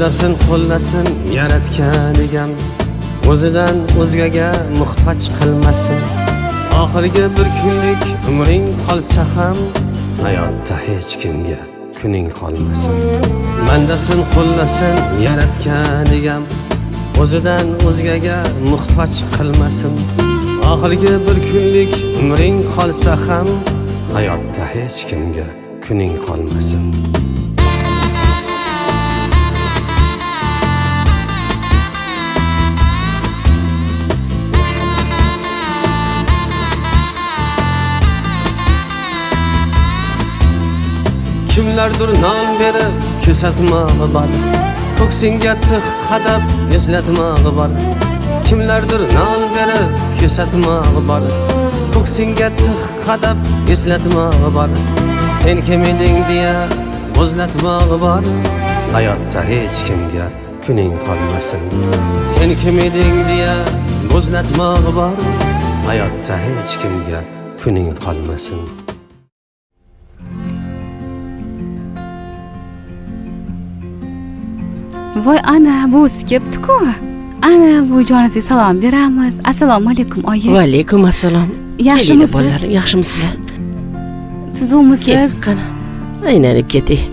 Mandasin qo'llasin yaratgan egam, o'zidan o'zgaga muhtoj qilmasin. Oxirgi bir kunlik umring qolsa ham, hayotda hech kimga kuning qolmasin. Mandasin qo'llasin yaratgan egam, o'zidan o'zgaga muhtoj qilmasin. Oxirgi bir kunlik umring qolsa ham, hayotda hech kimga kuning qolmasin. Kimlardir non berib ko'rsatmog'i bor, ko'ksingga tig' qadab eslatmog'i bor. Kimlardir non berib ko'rsatmog'i bor, ko'ksingga tig' qadab eslatmog'i bor. Sen kim eding deya o'zlatmog'i bor, hayotda hech kimga kuning qolmasin. Sen kim eding deya o'zlatmog'i bor, hayotda hech kimga kuning qolmasin. Voy ana bu kelibdi-ku. Ana bu joningizga salom beramiz. Assalomu alaykum oyi. Va alaykum assalom. Yaxshimisiz? Bolalar, yaxshimisizlar? Tuzukmisiz? Qani, aylanib keting.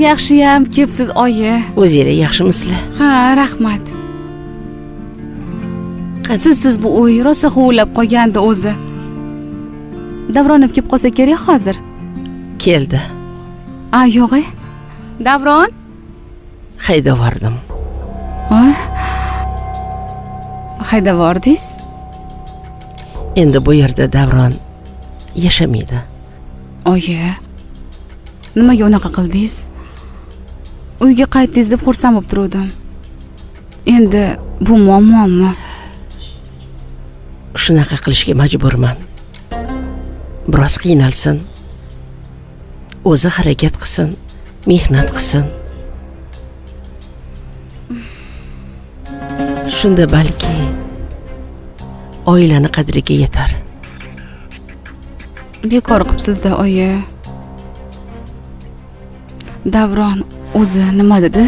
Yaxshiyam kelibsiz oyi. O'zinglar yaxshimisizlar? Ha, rahmat. Siz bu uy rosa huvlab qolgandi o'zi. Davronib kelib qolsa kerak hozir. Keldi. Yo'q. Davron? Haydavordim. Haydavordingiz? Endi bu yerda Davron yashamaydi. Oyi, nimaga unaqa qildingiz? Uyga qaytdingiz deb xursand bo'lib turdim. Endi bu muammomi? Shunaqa qilishga majburman. Biroz qiynalsin. O'zi harakat qilsin, mehnat qilsin. Shunda balki oilani qadriga yetar. Bekor qilibsiz-da, oyi. Davron o'zi nima dedi?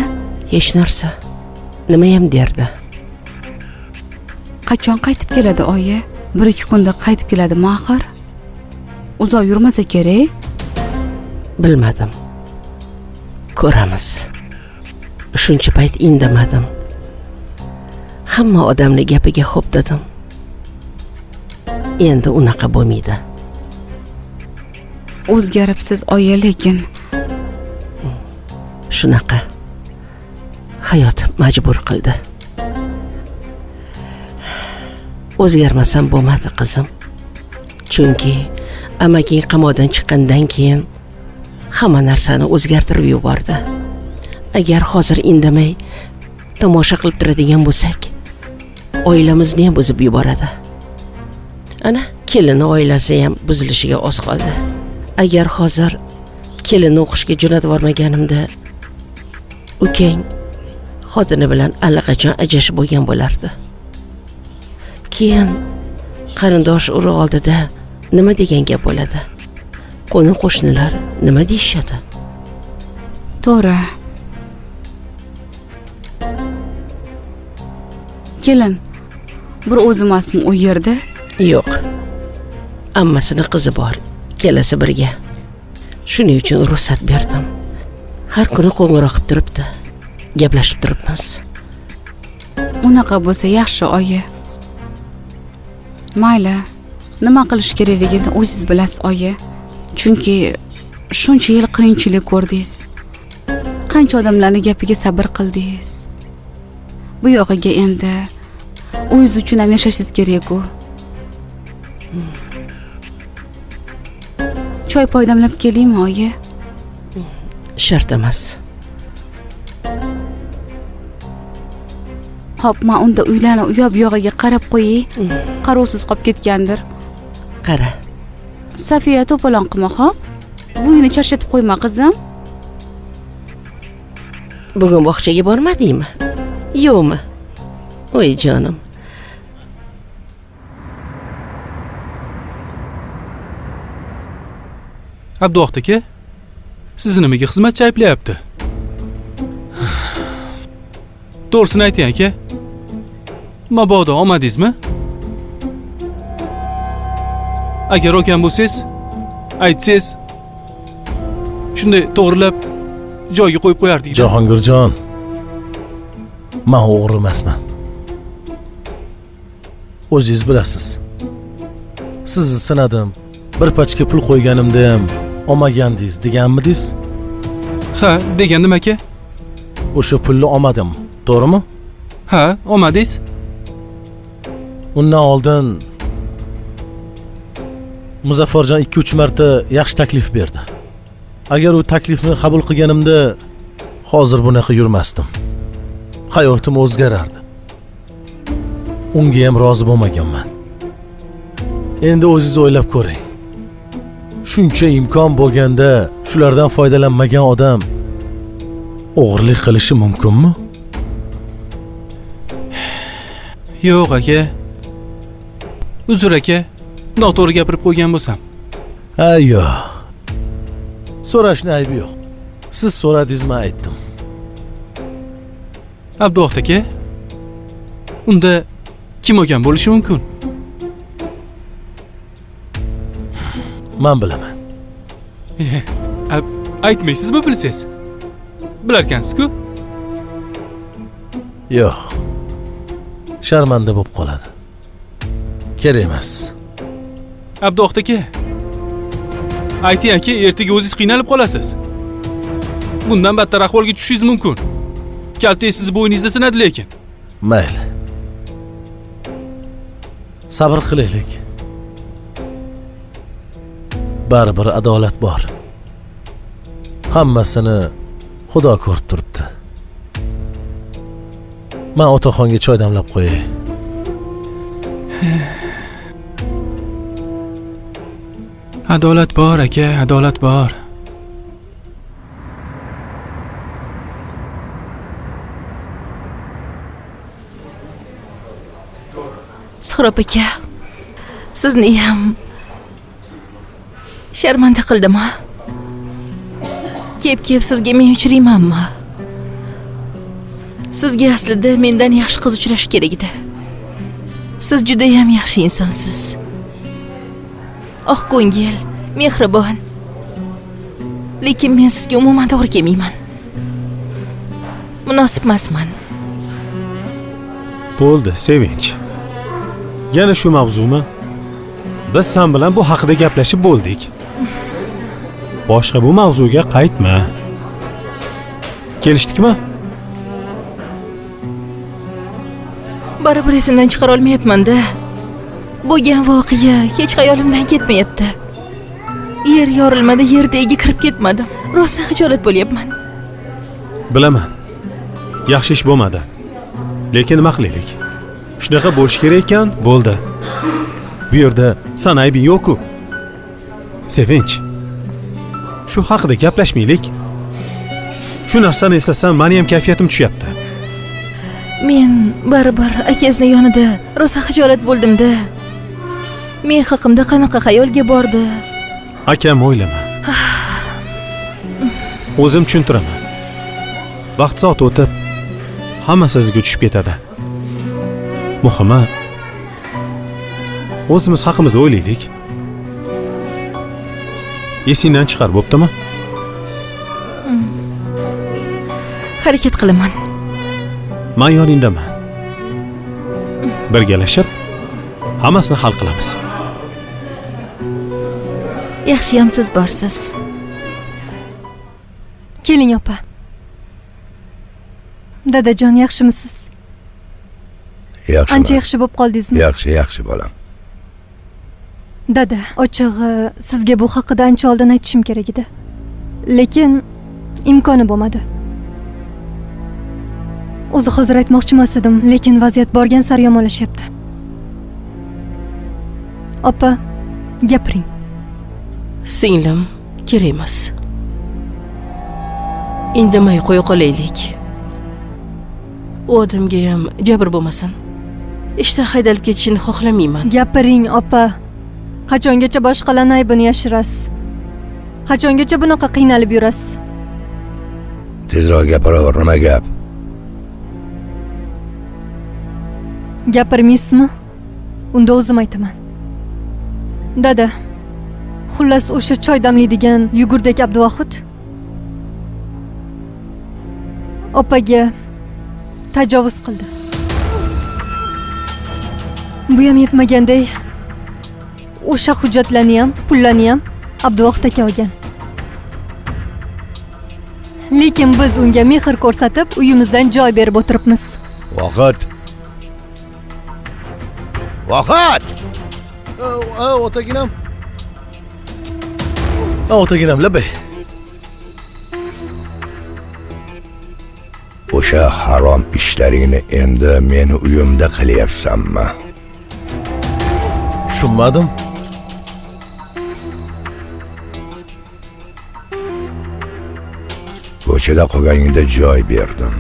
Hech narsa. Nima ham derdi? Qachon qaytib keladi, oyi? 1-2 kunda qaytib keladimi axir? Uzoq yurmasa kerak. Bilmadim. Ko'ramiz. Shuncha payt indamadim. Hamma odamning gapiga xo'p dedim. Endi unaqa bo'lmaydi. O'zgaribsiz oyi, lekin shunaqa. Hayot majbur qildi. O'zgarmasam bo'lmadi qizim. Chunki amaking qamoqdan chiqqandan keyin hamma narsani o'zgartirib yubordi. Agar hozir indamay tomosha qilib turadigan bo'lsak, oilamizni ham buzib yuboradi. Ana, kelini oilasi ham buzilishiga oz qoldi. Agar hozir kelinni o'qishga jo'natib yubormaganimda, ukang xotini bilan allaqachon ajrashib bo'lgan bo'lardi. Keyin qarindosh urug' oldida nima degan gap bo'ladi? Qo'ni qo'shnilar nima deyishadi? To'g'ri. Kelin, bir o'zimasmi u yerda? Yo'q. Ammasini qizi bor, kelasi birga. Shuning uchun ruxsat berdim. Har kuni qo'ng'iroq qilib turibdi. Gaplashib turibmiz. Unaqa bo'lsa yaxshi, oyi. Mayli, nima qilish kerakligini o'zingiz bilasiz, oyi. Chunki shuncha yil qiyinchilik ko'rdingiz. Qancha odamlarning gapiga sabr qildingiz. Bu yog'iga endi o'zingiz uchun ham yashashingiz kerak-ku. Choy poydamlab kelingmi, oyi? Shart emas. Xo'p, men unda uylarni uyob yog'iga qarab qo'yay. Qarovsiz qolib ketgandir. Qara. Safiya to'polon qilma, xo'p? Bu uyni charchatib qo'yma, qizim. Bugun bog'chaga bormadingmi? Yo'qmi? Voy jonim. Abduvohid aka, sizni nimaga xizmatchi ayblayapti? To'g'risini ayting aka. Mabodo omadingizmi? Agar olgan bo'lsangiz, aytsangiz, shunday to'g'rilab joyiga qo'yib qo'yardik. Jahongirjon, men o'g'ri emasman. O'zingiz bilasiz. Sizni sinadim. Bir pachka pul qo'yganimda ham olmagandingiz deganmidingiz? Ha, degandim aka. O'sha pulni olmadim, to'g'rimi? Ha, olmadingiz. Undan oldin Muzaffarjon 2-3 marta yaxshi taklif berdi. Agar u taklifni qabul qilganimda hozir bunaqa yurmasdim. Hayotim o'zgarardi. Unga ham rozi bo'lmaganman. Endi o'zingiz o'ylab ko'ring. Shuncha imkon bo'lganda shulardan foydalanmagan odam o'g'irlik qilishi mumkinmi? Yo'q aka. Uzr aka. Noto'g'ri gapirib qo'ygan bo'lsam. Ayyo. So'rashning aybi yo'q. Siz so'radingizmi, aytdim. Abduvohid aka. Unda kim olgan bo'lishi mumkin? Men bilaman. Aytmaysizmi bilsangiz? Bilarkansiz-ku? Yo'q. Sharmanda bo'lib qoladi. Kerak emas. Abduvohid aka. Ayting aka, ertaga o'zingiz qiynalib qolasiz. Bundan battar ahvolga tushishingiz mumkin. Kaltangiz siz bo'yningizda sinadi lekin. Mayli. Sabr qilaylik. Baribir adolat bor. Hammasini Xudo ko'rib turibdi. Men otaxonga choy damlab qo'yay. Adolat bor aka, adolat bor. Suhrob aka, sizni ham sharmanda qildimmi? Kep sizga men uchraymanmi? Sizga aslida mendan yaxshi qiz uchrash kerak edi. Siz juda ham yaxshi insonsiz. Oqko'ngil, mehribon. Lekin men sizga umuman to'g'ri kelmayman. Munosib emasman. Bo'ldi, Sevinch. Yana shu mavzumi? Biz sen bilan bu haqida gaplashib bo'ldik. Boshqa bu mavzuga qaytma. Kelishdikmi? Baribir esimdan chiqara olmayapman-da. Bo'lgan voqea hech xayolimdan ketmayapti. Yer yorilmadi, yer tagiga kirib ketmadim. Rosa xijolat bo'lyapman. Bilaman. Yaxshi ish bo'lmadi. Lekin nima qilaylik? Shunaqa bo'lish kerak ekan, bo'ldi. Bu yerda san aybing yo'q-ku. Sevinch. Shu haqida gaplashmaylik. Shu narsani eslasam, meni ham kayfiyatim tushyapti. Men baribir akangizni yonida rosa xijolat bo'ldim-da. Men haqimda qanaqa xayolga bordi? Akam o'ylama. O'zim tushuntiraman. Vaqt soat o'tib, hamma sizga tushib ketadi. Muhimi, o'zimiz haqimizda o'ylaylik. Esingdan chiqar, bo'ptimi? Harakat qilaman. Men yoningdaman. Birgalashib hammasini hal qilamiz. Yaxshiyam siz borsiz. Keling opa. Dadajon, yaxshimisiz? Yaxshi. Ancha yaxshi bo'lib qoldingizmi? Yaxshi bolam. Dada, ochig'i sizga bu haqida ancha oldin aytishim kerak edi. Lekin imkoni bo'lmadi. O'zi hozir aytmoqchi emas edim, lekin vaziyat borgan sari yomonlashyapti. Opa, gapiring. Singlim, kerak emas. Indamay qo'ya qolaylik. U odamga ham jabr bo'lmasin. Ishdan haydalib ketishini xohlamayman. Gapiring, opa. Qachongacha boshqalarning aybini yashirasiz? Qachongacha bunaqa qiynalib yurasiz? Tezroq gapiraver, nima gap? Gapirmaysizmi? Unda o'zim aytaman. Dada, xullas o'sha choy damlaydigan yugurdek Abduvohid opaga tajovuz qildi. Bu ham yetmaganday o'sha hujjatlarni ham, pullarni ham Abduvohid aka olgan. Lekin biz unga mehr ko'rsatib, uyimizdan joy berib o'tiribmiz. Vaqt. Vaqt! Otaginam. Otaginam, labay. O'sha harom ishlaringni endi meni uyimda qilyapsanmi? Tushunmadim. Ko'chada qolganingda joy berdim.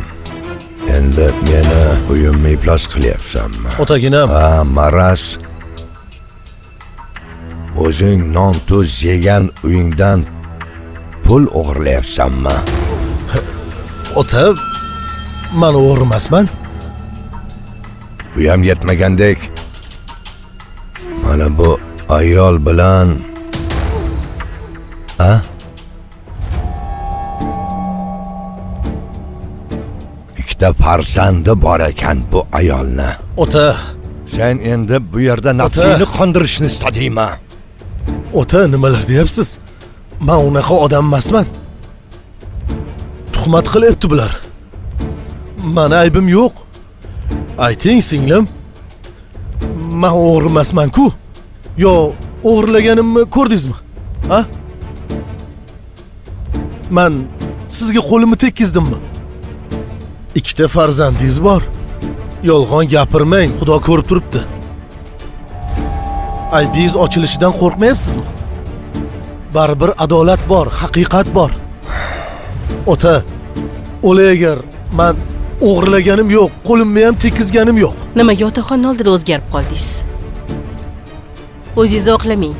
Endi meni uyimni iflos qilyapsanmi? Otaginam. Ha, maraz. O'zing non tuz yegan uyingdan pul o'g'irlayapsanmi? Ota, men o'g'rimasman. Bu ham yetmagandek. Mana bu ayol bilan ikkita farzandi bor ekan bu ayolni. Ota, Sen endi bu yerda nafsingni qondirishni istadingmi? ota nimalar deyapsiz? Men unaqa odam emasman. Tuhmat qilyapti bular. Meni aybim yo'q. Ayting singlim. Men o'g'ri emasman-ku. Yo, o'g'irlaganimni ko'rdingizmi? Ha? Men sizga qo'limni tekkizdimmi? Ikkita farzandingiz bor. Yolg'on gapirmang, Xudo ko'rib turibdi. Aybingiz ochilishidan qo'rqmayapsizmi? Baribir adolat bor, haqiqat bor. Ota, o'lay agar men o'g'irlaganim yo'q, qo'limni ham tekkizganim yo'q. Nimaga otaxon oldida o'zgarib qoldingiz? O'zingizni oqlamang.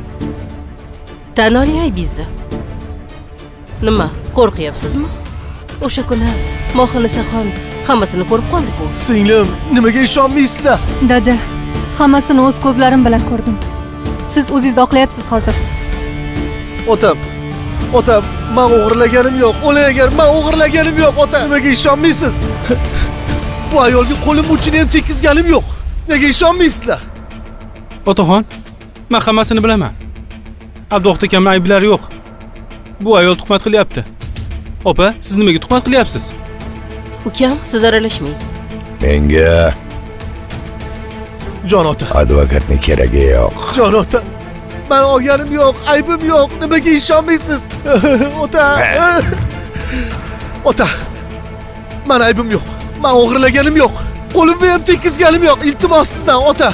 Tan oling aybingizni. Nima, qo'rqyapsizmi? O'sha kuni Mohinasaxon hammasini ko'rib qoldi-ku. Singlim, nimaga ishonmaysizlar? Dada, hammasini o'z ko'zlarim bilan ko'rdim. Siz o'zingiz oqlayapsiz hozir. Otam, men o'g'irlaganim yo'q. O'lay agar men o'g'irlaganim yo'q, ota. Nimaga ishonmaysiz? Bu ayolga qo'lim uchini ham tekkizganim yo'q. Nega ishonmaysizlar? Otaxon, men hammasini bilaman. Abduvohid akamning ayblari yo'q. Bu ayol tuhmat qilyapti. Opa, siz nimaga tuhmat qilyapsiz? Ukam, siz aralashmang. Menga Jon ota, advokatni keragi yo'q. jon ota. Men olganim yo'q, aybim yo'q. Nimaga ishonmaysiz? Ota. Ota. Men aybim yo'q. Men o'g'irlaganim yo'q. Qo'limni ham tekkizganim yo'q. Iltimos sizdan, ota.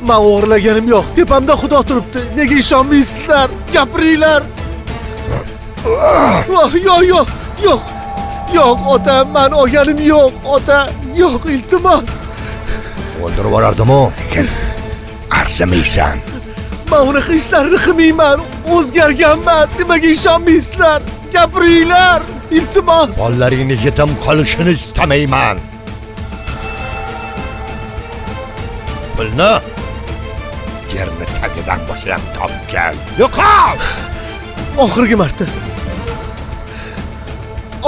Men o'g'irlaganim yo'q. Tepamda Xudo turibdi. Nega ishonmaysizlar? Gapiringlar. Yo'q. Yo'q, ota, men olganim yo'q, ota. Yo'q, iltimos. O'ldirib yuborardim-ku, lekin arzimaysan. Men unaqa ishlarni qilmayman. O'zgarganman. Nimaga ishonmaysizlar? Gapiringlar. Iltimos. Bolalaringni yetim qolishini istamayman. Pulni yerni tagidan boshlab topgan. Yo'qol!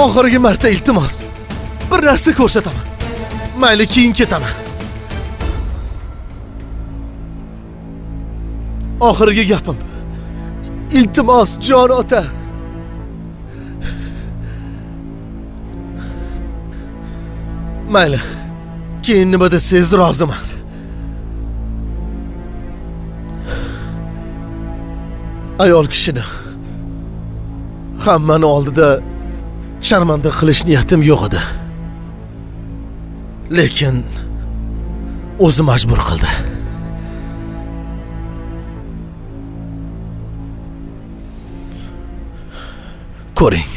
Oxirgi marta iltimos. Bir narsa ko'rsataman. Mayli keyin ketaman. Oxirgi gapim. Iltimos jon ota. Mayli. Keyin nima desangiz roziman. Ayol kishini hammani oldida sharmanda qilish niyatim yo'q edi. Lekin o'zi majbur qildi. Ko'ring.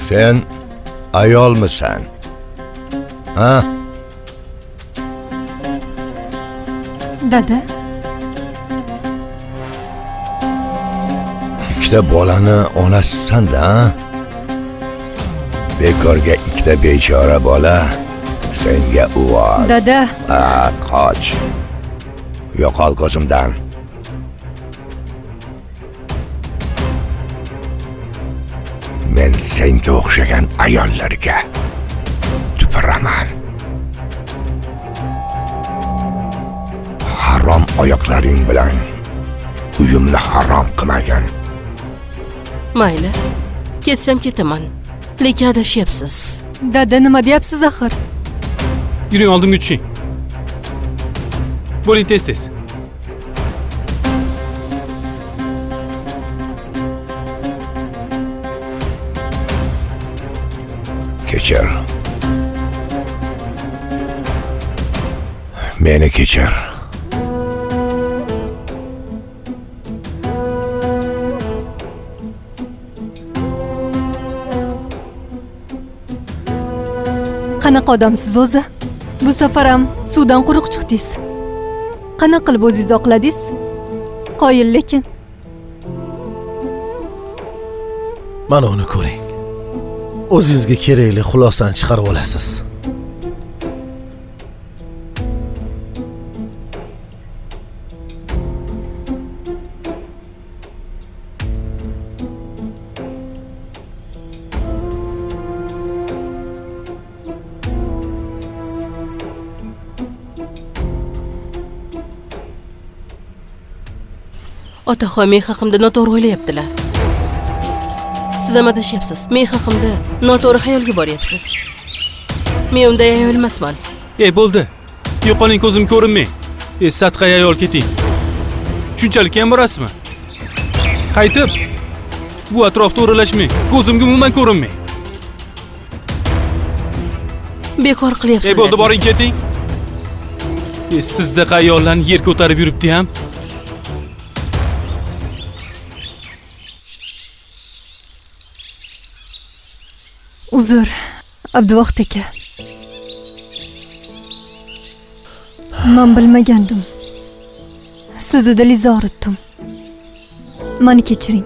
Sen ayolmisan? Ha? Dada, Ikkita bolani onasisan-da, ha? Bekorga ikkita bechora bola senga uvol. dada, Qoch. Yo'qol ko'zimdan. Men senga o'xshagan ayollarga tupuraman. Harom oyoqlaring bilan uyimni harom qilmagin. Mayli, ketsam ketaman. Lekin adashyapsiz. dada nima deyapsiz axir? Yuring oldimga tushing. Bo'ling tez. Kechir. Meni kechir. Qanaqa odamsiz o'zi? Bu safar ham suvdan quruq chiqdingiz. Qanaqa qilib o'zingizni oqladingiz? Qoyil lekin. Mana uni ko'ring. O'zingizga kerakli xulosani chiqarib olasiz. Otaxon men haqimda noto'g'ri o'ylayaptilar. Siz ham adashyapsiz. Men haqimda noto'g'ri xayolga boryapsiz. Men unday ayol emasman. Bo'ldi. Yo'qoling, ko'zim ko'rinmay. Satqay ayol keting. Shunchalik ham borasizmi? Qaytib. Bu atrofda o'ralashmang. Ko'zimga umuman ko'rinmay. Bekor qilyapsiz. Bo'ldi, boring keting. Sizda ayollarni yer ko'tarib yuribdi ham. Uzr, Abduvaqt aka. Men bilmagandim. Sizni dilizor etdim. Meni kechiring.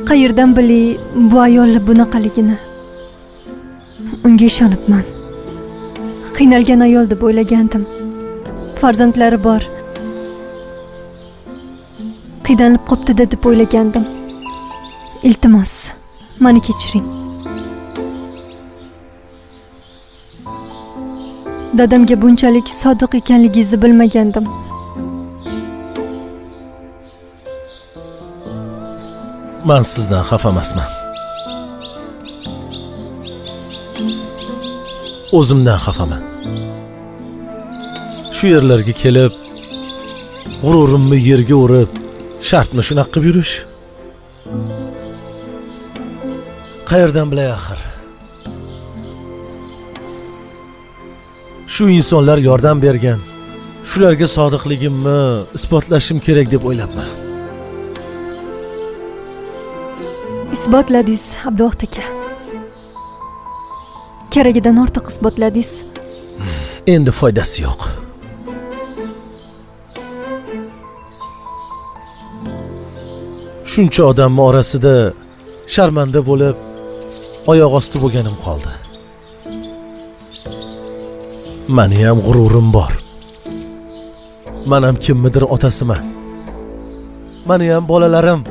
Qayerdan bilay bu ayollar bunaqaligini? Unga ishonibman. Qiynalgan ayol deb o'ylagandim. Farzandlari bor. Qiynalib qopti deb o'ylagandim. Iltimos, meni kechiring. Dadamga bunchalik sodiq ekanligingizni bilmagandim. Men sizdan xafa emasman. O'zimdan xafaman. Shu yerlarga kelib, g'ururimni yerga urib, shartni shunaqa qilib yurish. Qayerdan bilay axir? Shu insonlar yordam bergan. Shularga sodiqligimni isbotlashim kerak deb o'ylabman. Isbotladingiz, Abduvaqt aka. Keragidan ortiq isbotladingiz. Endi foydasi yo'q. Shuncha odamning orasida sharmanda bo'lib, oyoq osti bo'lganim qoldi. Meni ham g'ururim bor. Men ham kimnidir otasiman. Meni ham bolalarim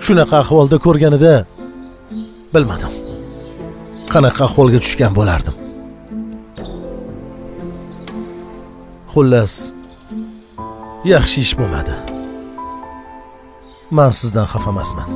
shunaqa ahvolda ko'rganida bilmadim. Qanaqa ahvolga tushgan bo'lardim. Xullas, yaxshi ish bo'lmadi. Men sizdan xafa emasman.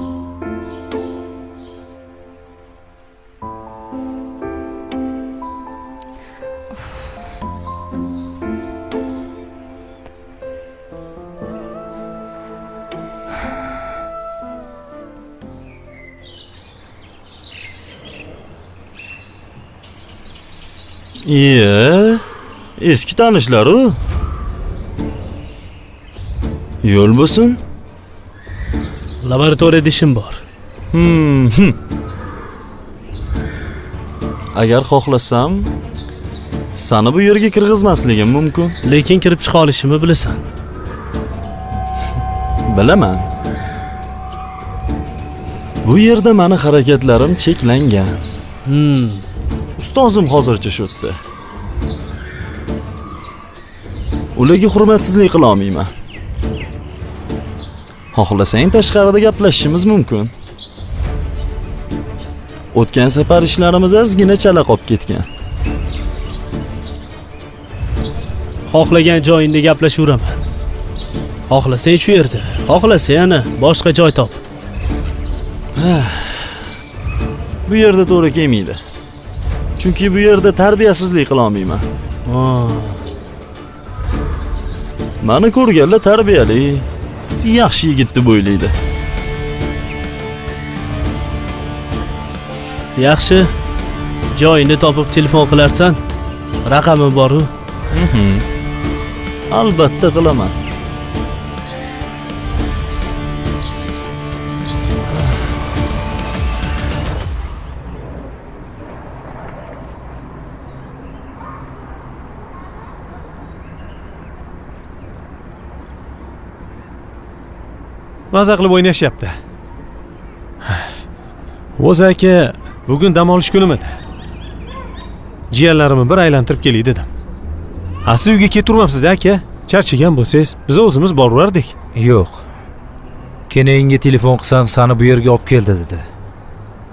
Eski tanishlar-u. Yo'l bo'lsin. Laboratoriyada ishim bor. Agar xohlasam, seni bu yerga kirgizmasligim mumkin. Lekin kirib chiqa olishimni bilasan. Bilaman. Bu yerda meni harakatlarim cheklangan. Ustozim hozircha shu yerda. Ularga hurmatsizlik qila olmayman. Xohlasang tashqarida gaplashishimiz mumkin. O'tgan safar ishlarimiz ozgina chala qolib ketgan. Xohlagan joyingda gaplashaveraman. Xohlasang shu yerda, xohlasa yana boshqa joy top. Bu yerda to'g'ri kelmaydi. Chunki bu yerda tarbiyasizlik qila olmayman. Meni ko'rganlar tarbiyali, yaxshi yigit deb o'ylaydi. Yaxshi. Joyini topib telefon qilarsan. Raqamim bor-ku. Albatta qilaman. Maza qilib o'ynashyapti. O'zi aka, bugun dam olish kunim edi. Jiyanlarimni bir aylantirib kelay dedim. Siz uyga keturmabsiz aka? Charchagan bo'lsangiz, biz o'zimiz boraverdik. Yo'q. Kenayinga telefon qilsam, seni bu yerga olib keldi dedi.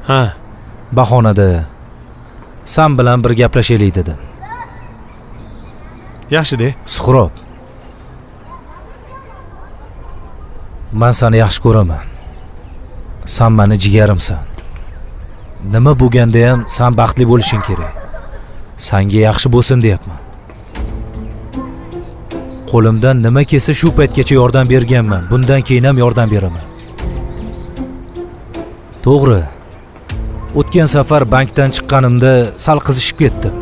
Ha, bahonada sen bilan bir gaplashaylik dedim. Yaxshi-de. Suhrob. Men seni yaxshi ko'raman. Sen meni jigarimsan. Nima bo'lganda ham sen baxtli bo'lishing kerak. Senga yaxshi bo'lsin deyapman. Qo'limdan nima kelsa shu paytgacha yordam berganman. Bundan keyin ham yordam beraman. To'g'ri. O'tgan safar bankdan chiqqanimda sal qizishib ketdim.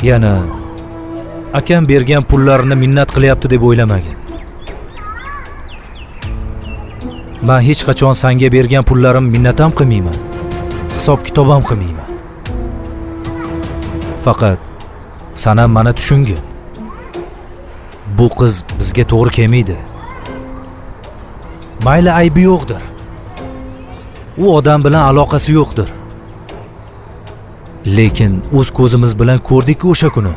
Yana akam bergan pullarini minnat qilyapti deb o'ylamagan. Men hech qachon senga bergan pullarim minnat ham qilmayman. Hisob-kitob ham qilmayman. Faqat sen ham meni tushungin. Bu qiz bizga to'g'ri kelmaydi. Mayli aybi yo'qdir. U odam bilan aloqasi yo'qdir. Lekin o'z ko'zimiz bilan ko'rdik-ku o'sha kuni.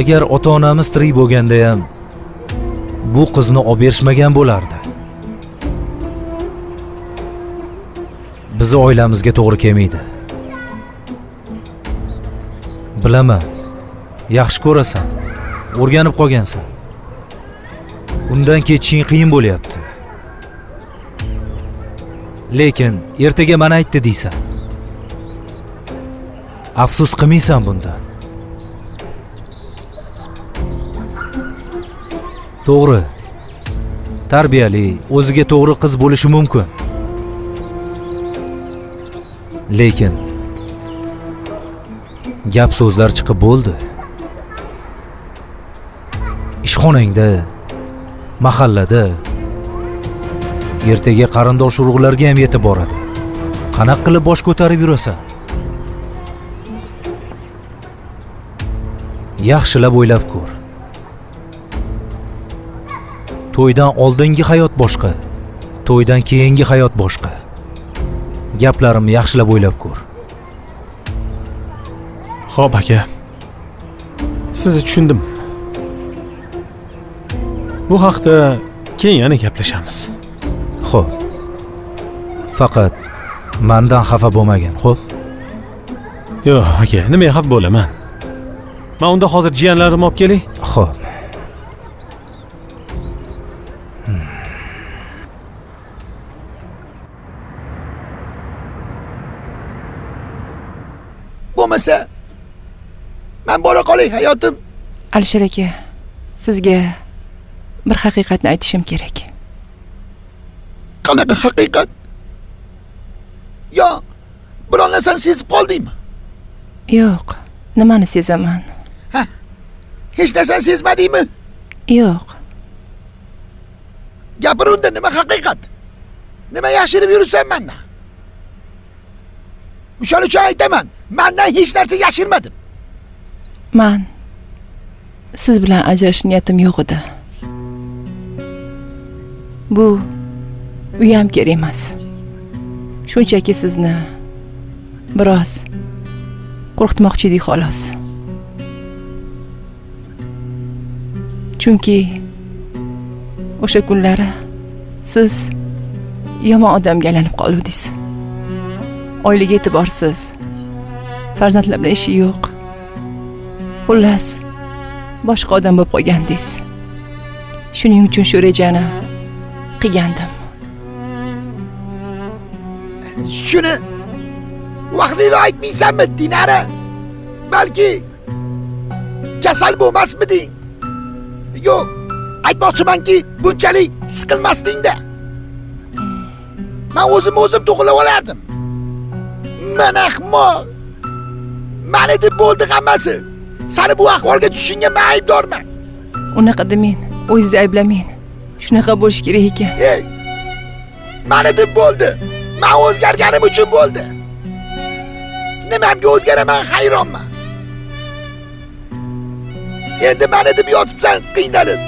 Agar ota-onamiz tirik bo'lganda ham bu qizni olib berishmagan bo'lardi. Bizi oilamizga to'g'ri kelmaydi. Bilaman. Yaxshi ko'rasan. O'rganib qolgansan. Undan ketishing qiyin bo'lyapti. Lekin ertaga mana aytdi deysan. Afsus qilmaysan bundan. To'g'ri. Tarbiyali, o'ziga to'g'ri qiz bo'lishi mumkin. Lekin gap so'zlar chiqib bo'ldi. Ishxonangda, mahallada, ertaga qarindosh urug'larga ham yetib boradi. Qanaqa qilib bosh ko'tarib yurasan? Yaxshilab o'ylab ko'r. To'ydan oldingi hayot boshqa, to'ydan keyingi hayot boshqa. Gaplarimni yaxshilab o'ylab ko'r. Xo'p aka. Sizni tushundim. Bu haqda keyin yana gaplashamiz. Xo'p. Faqat mendan xafa bo'lmagan, xo'p? Yo'q, aka, nimaga xafa bo'laman? Men unda hozir jiyanlarimni olib kelay. Xo'p. Bo'lmasa men bora qolay hayotim. Alisher aka, sizga bir haqiqatni aytishim kerak. Qanaqa haqiqat? Yo, biron narsani sezib qoldingmi? Yo'q, nimani sezaman? Hech narsani sezmadingmi? Yo'q. Nima yashirib yuribsan mendan? O'shaning uchun aytaman, mendan hech narsa yashirmadim. Man siz bilan ajrashish niyatim yo'q edi. Bu uyam kerak emas. Shunchaki sizni biroz qo'rqitmoqchi edik xolos. Chunki o'sha kunlari siz yomon odamga aylanib qoldingiz. Oilaga e'tiborsiz, farzandlar bilan ishi yo'q. Xullas, boshqa odam bo'lib qolgandingiz. Shuning uchun shu rejani qilgandim. Shuni vaqtida aytmaysanmi, Dinara? Balki kasal bo'lmasmiding? Yo'q, aytmoqchimanki, bunchalik siqilmasdingda. Men o'zim to'g'rilab olardim. Men ahmoq. Mani deb bo'ldi hammasi. Seni bu ahvolga tushishingga men aybdorman. Unaqa demang, o'zingizni ayblamang. Shunaqa bo'lish kerak ekan. Ey, mani deb bo'ldi. Men o'zgarganim uchun bo'ldi. Nimamga o'zgaraman, hayronman. Endi mani deb yotibsan qiynalib.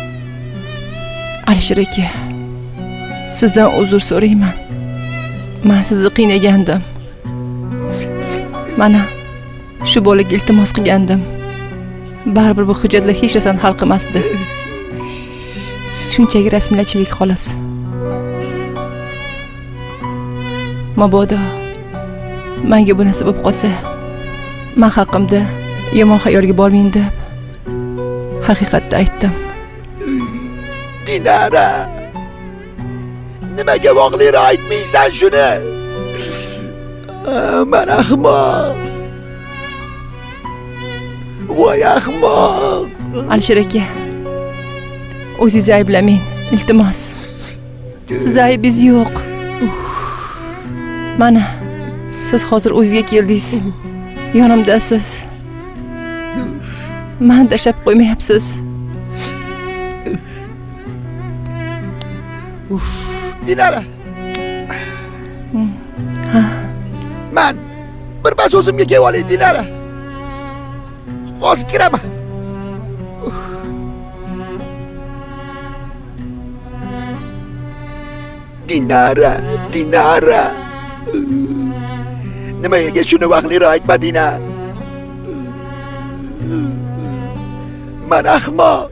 Alisher aka, sizdan uzr so'rayman. Men sizni qiynagandim. Mana shu bolaga iltimos qilgandim. Baribir bu hujjatlar hech narsani hal qilmasdi. Shunchaki rasmiyatchilik xolos. Mabodo menga bu narsa bo'lib qolsa, men haqimda yomon xayolga bormang deb haqiqatni aytdim. Dinara, nimaga voqelikni aytmaysan shuni? Men ahmoq. Voy ahmoq. Alisher aka, o'zingizni ayblamang, iltimos. Siz aybingiz yo'q. Mana, siz hozir o'zingizga keldingiz. Yonimdasiz. Men tashlab qo'ymayapsiz. Dinara. Men birpas o'zimga kelib olay, Dinara. Hozir kiraman. Dinara. Nimaga shuni vaqtliroq aytmading-a? Men ahmoq.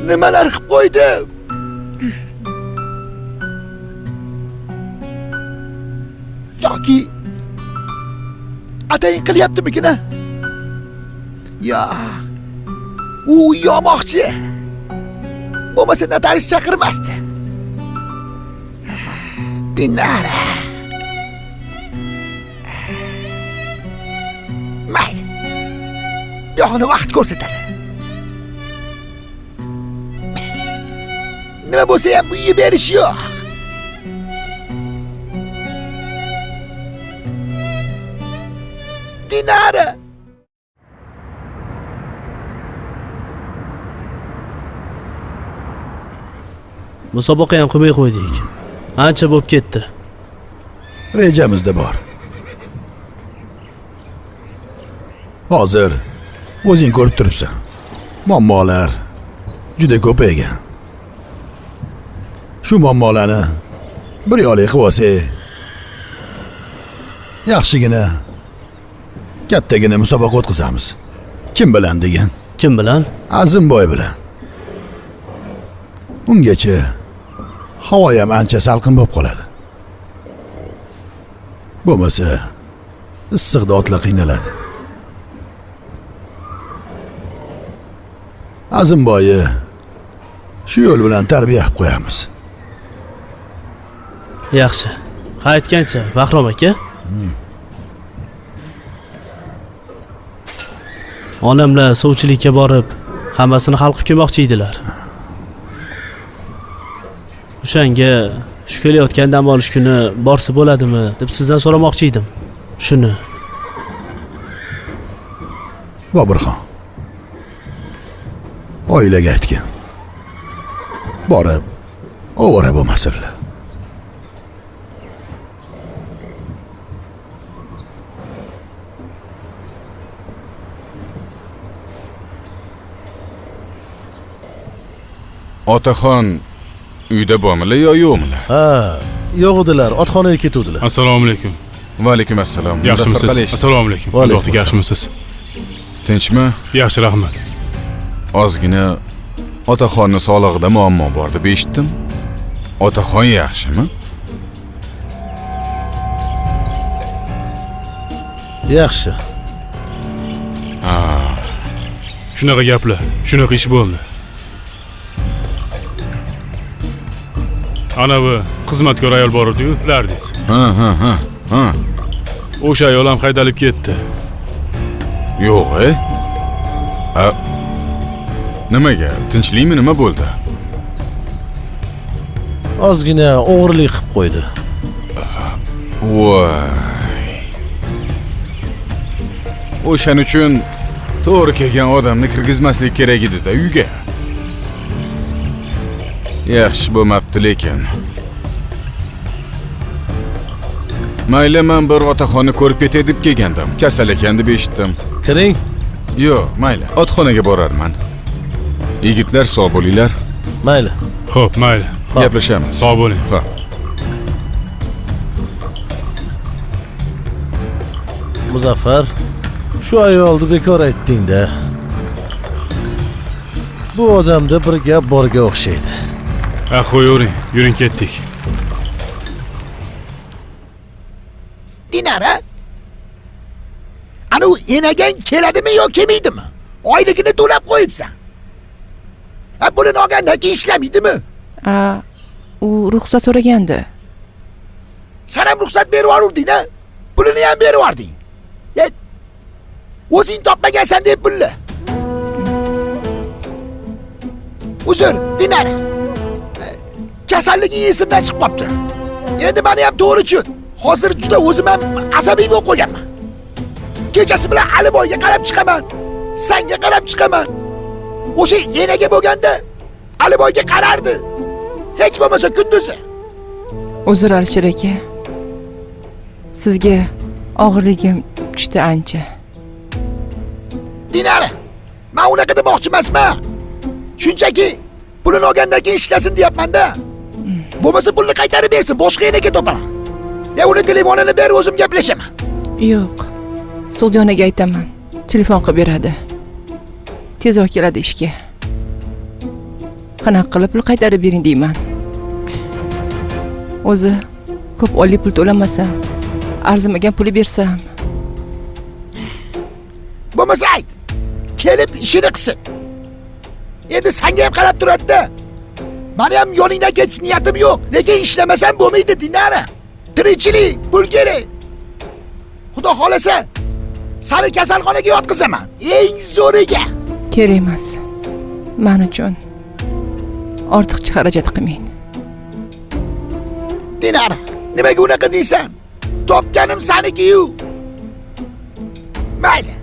Nimalar qilib qo'ydim? Yoki atayin qilyaptimikin-a? Ya, u yomoqchi. Bo'lmasa notarius chaqirmasdi. Dinara. Mayli. Yo'qni vaqt ko'rsatadi. Nima bo'lsa ham uyga berish yo'q. Dinara. Musobaqa ham qilmay qo'ydik. Ancha bo'lib ketdi. Rejamizda bor. Hozir o'zing ko'rib turibsan. Muammolar juda ko'paygan. Shu muammolarni bir yo'lga qilib olsak, yaxshigina kattagina musobaqa o'tkazamiz. Kim bilan degan? Kim bilan? Azimboy bilan. Ungacha havo ham ancha salqin bo'lib qoladi. Bo'lmasa issiqda otlar qiynaladi. Azimboyni shu yo'l bilan tarbiya qilib qo'yamiz. Yaxshi. Qaytgancha, Bahrom aka. Onamlar sovchilikka borib, hammasini hal qilib kelmoqchi edilar. O'shanga shu kelayotgan dam olish kuni borsa bo'ladimi deb sizdan so'ramoqchi edim. Shuni. Bobirxon. Oilaga aytgan. Borib, ovora bo'lmasinlar. Otaxon uyda bormilar yo yo'qmilar? Ha, yo'q edilar, otxonaga ketuvdilar. Assalomu alaykum. Va alaykum assalom. Yaxshimisiz? Assalomu alaykum. Va alaykum Vaqtiga yaxshimisiz? Tinchmi? Yaxshi, rahmat. Ozgina otaxonning sog'lig'ida muammo bor deb eshitdim. Otaxon yaxshimi? Yaxshi. Shunaqa gaplar, shunaqa ish bo'ldi. Anavi xizmatkor ayol bor edi-yu, lardingiz. Ha. O'sha ayol ham haydalib ketdi. Yo'q, nimaga? Tinchlikmi, nima bo'ldi? Ozgina o'g'irlik qilib qo'ydi. Voy. O'shaning uchun to'g'ri kelgan odamni kirgizmaslik kerak edi-da uyga. Yaxshi bo'lmabdi lekin. Mayli, men bir otaxonni ko'rib ketay deb kelgandim. Kasal ekan deb eshitdim. Kiring. Yo'q, mayli. Otxonaga borarman. Yigitlar sog' bo'linglar. Mayli. Xo'p, mayli. Gaplashamiz. Sog' bo'ling. Ha. Muzaffar, shu ayolni bekor aytding-da. Bu odamda bir gap borga o'xshaydi. Qo'yavering, yuring ketdik. Dinara? Ana u enagang keladimi yo kelmaydimi? Oyligini to'lab qo'yibsan. Buni olgandan keyin ishlamaydimi? U ruxsat so'ragandi. Sen ham ruxsat berib yubording-a? Pulini ham berib yubording. O'zing topmagansan deb pulni. Uzr, Dinara. Kasalliging esimdan chiqib qopti. Endi meni ham to'g'ri tushun. Hozir juda o'zim ham asabiy bo'lib qolganman. Kechasi bilan Aliboyga qarab chiqaman. Senga qarab chiqaman. O'sha enaga bo'lganda Aliboyga qarardi. Hech bo'lmasa kunduzi. Uzr Alisher aka. Sizga og'irligim tushdi ancha. Dinara, men unaqa demoqchi emasman. Shunchaki pulini olgandan keyin ishlasin deyapman-da. Bo'lmasa pulni qaytarib bersin, boshqa enaga topaman. Men uni telefonini ber, o'zim gaplashaman. Yo'q. Sug'donaga aytaman. Telefon qilib beradi. Tezroq keladi ishga. Qanaqa qilib pul qaytarib bering deyman. O'zi ko'p oylik pul to'lamasam, arzimagan puli bersam. Bo'lmasa ayt. Kelib ishini qilsin. Endi senga ham qarab turadi-da. Meni ham yo'lingdan ketish niyatim yo'q, lekin ishlamasam bo'lmaydi, Dinara. Tirikchilik, pul kerak. Xudo xolasa, seni kasalxonaga yotqizaman. Eng zo'riga. Kerak emas. Men uchun ortiqcha xarajat qilmang. Dinara, nimaga unaqa deysan? Topganim seniki-yu. Mayli.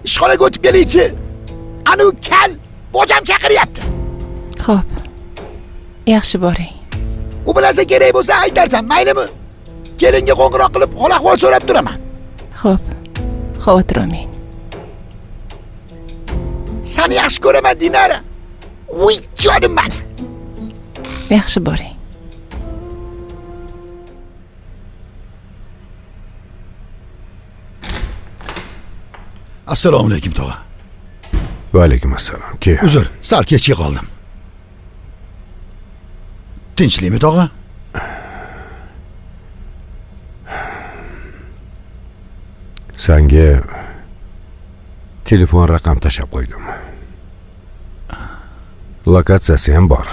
Ishxonaga o'tib kelaychi. Ana u kal bojam chaqiryapti. Xo'p. Yaxshi boring. U bilan kerak bo'lsa aytarsan, maylimi? Kelinga qo'ng'iroq qilib hol-ahvol so'rab turaman. Xo'p. Xavotir olmang. Seni yaxshi ko'raman, Dinara. Voy, jonim meni. Yaxshi boring. Assalomu alaykum, tog'a. Va alaykum assalom. Uzr, sal kechga qoldim. Tinchlikmi, tog'a? Senga telefon raqam tashab qo'ydim. Lokatsiyasi ham bor.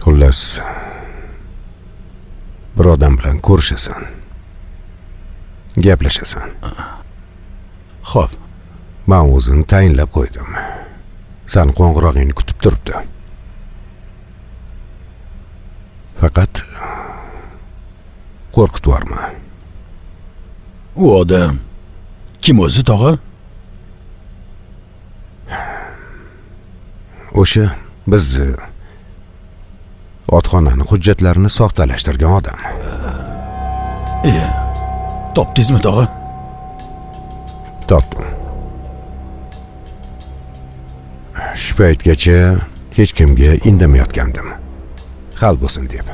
Xullas, bir odam bilan ko'rishasan. Gaplashasan. Xo'p. Men o'zim tayinlab qo'ydim. Sen qo'ng'irog'ingni kutib turibdi. Faqat qo'rqitib yorma. U odam kim o'zi, tog'a? O'sha biz otxonani hujjatlarini soxtalashtirgan odam. Topdingizmi, tog'a? Topdim. paytgacha hech kimga indamayotgandim. Hal bo'lsin deb.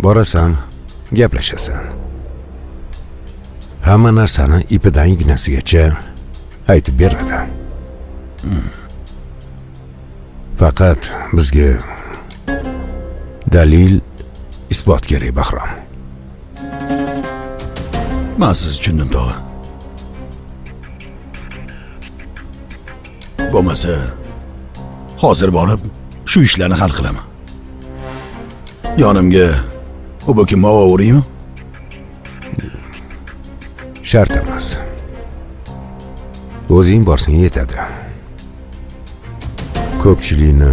Borasan, gaplashasan. Hamma narsani ipidan ignasigacha aytib beradi. Faqat bizga dalil, isbot kerak, Bahrom. Men siz tushundim, tog'a. Bo'lmasa, hozir borib shu ishlarni hal qilaman. Yonimga u bokim ovoraveraymi? Shart emas. O'zing borsang yetadi. Ko'pchilikni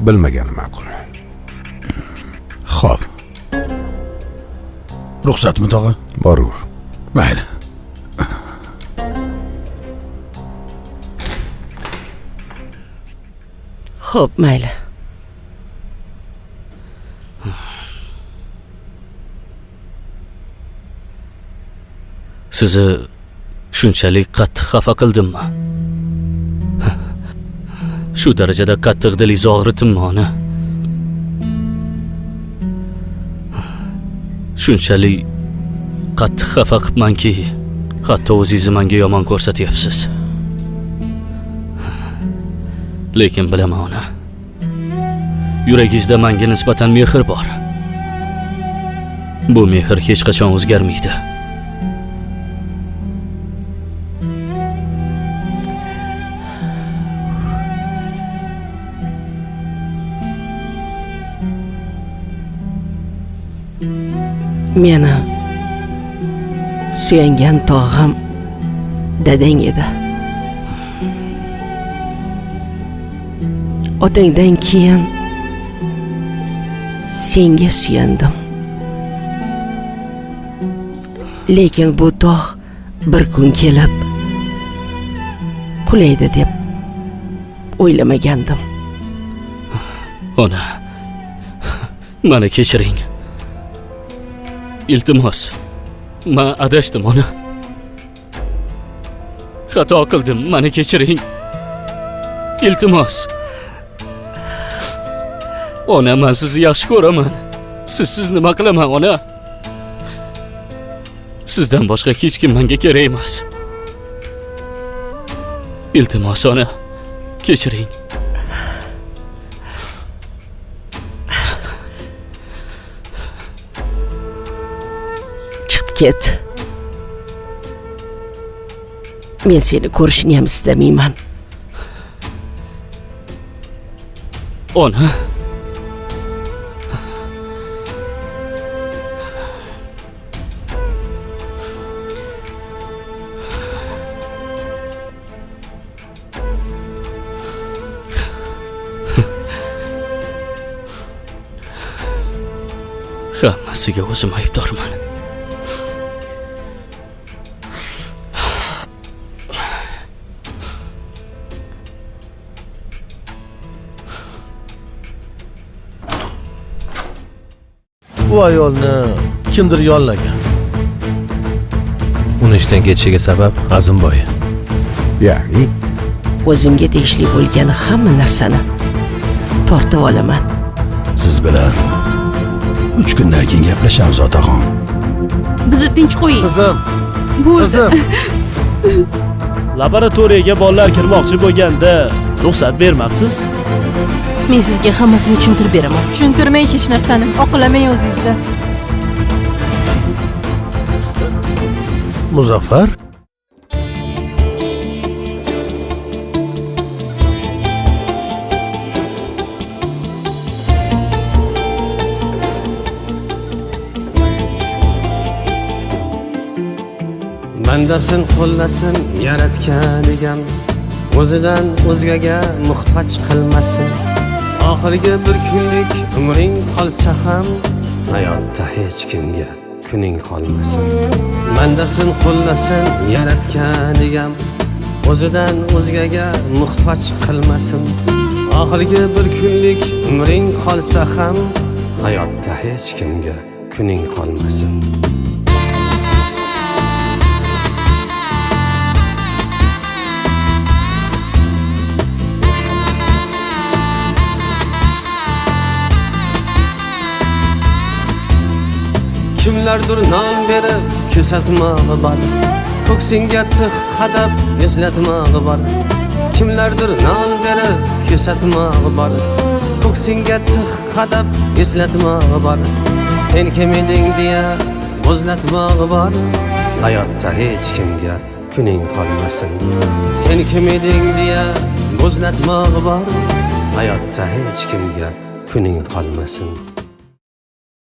bilmagani ma'qul. Xo'p. Ruxsatmi, tog'a? Boraver. Mayli. Xo'p, mayli. Sizni shunchalik qattiq xafa qildimmi? Shu darajada qattiq dilingizni og'ritdimmi, ona? Shunchalik qattiq xafa qilibmanki, hatto o'zingizni menga yomon ko'rsatyapsiz. Lekin bilaman, ona. Yuragingizda menga nisbatan mehr bor. Bu mehr hech qachon o'zgarmaydi. Meni suyangan tog'am dadang edi. Otangdan keyin senga suyandim. Lekin bu tog' bir kun kelib qulaydi deb o'ylamagandim. Ona, meni kechiring. Iltimos, men adashdim, ona. Xato qildim, meni kechiring. Iltimos. Ona, men sizni yaxshi ko'raman. Sizsiz nima qilaman, ona? Sizdan boshqa hech kim menga kerak emas. Iltimos, ona, kechiring. Ket. Men seni ko'rishni ham istamayman. Ona. Hammasiga o'zim aybdorman. Bu ayolni kimdir yollagan. Uni ishdan ketishiga sabab Azimboy. Ya'ni O'zimga tegishli bo'lgan hamma narsani tortib olaman. Siz bilan 3 kundan keyin gaplashamiz, otaxon. Bizni tinch qo'ying. Qizim, Bo'ldi. qizim. Laboratoriyaga bolalar kirmoqchi bo'lganda ruxsat bermabsiz? Men sizga hammasini tushuntirib beraman. Tushuntirmay hech narsani, oqlamay o'zingizni. Muzaffar? Bandasin qo'llasin yaratgan egam, o'zidan o'zgaga muhtoj qilmasin. Oxirgi bir kunlik umring qolsa ham hayotda hech kimga kuning qolmasin. Bandasin qo'llasin yaratgan egam, o'zidan o'zgaga muhtoj qilmasin. Oxirgi bir kunlik umring qolsa ham hayotda hech kimga kuning qolmasin. kimlardir non berib ko'rsatmog'i bor ko'ksingga tig' qadab eslatmog'i bor kimlardir non berib ko'rsatmog'i bor ko'ksingga tig' qadab eslatmog'i bor sen kim eding deya bo'zlatmog'i bor hayotda hech kimga kuning qolmasin sen kim eding deya bo'zlatmog'i bor hayotda hech kimga kuning qolmasin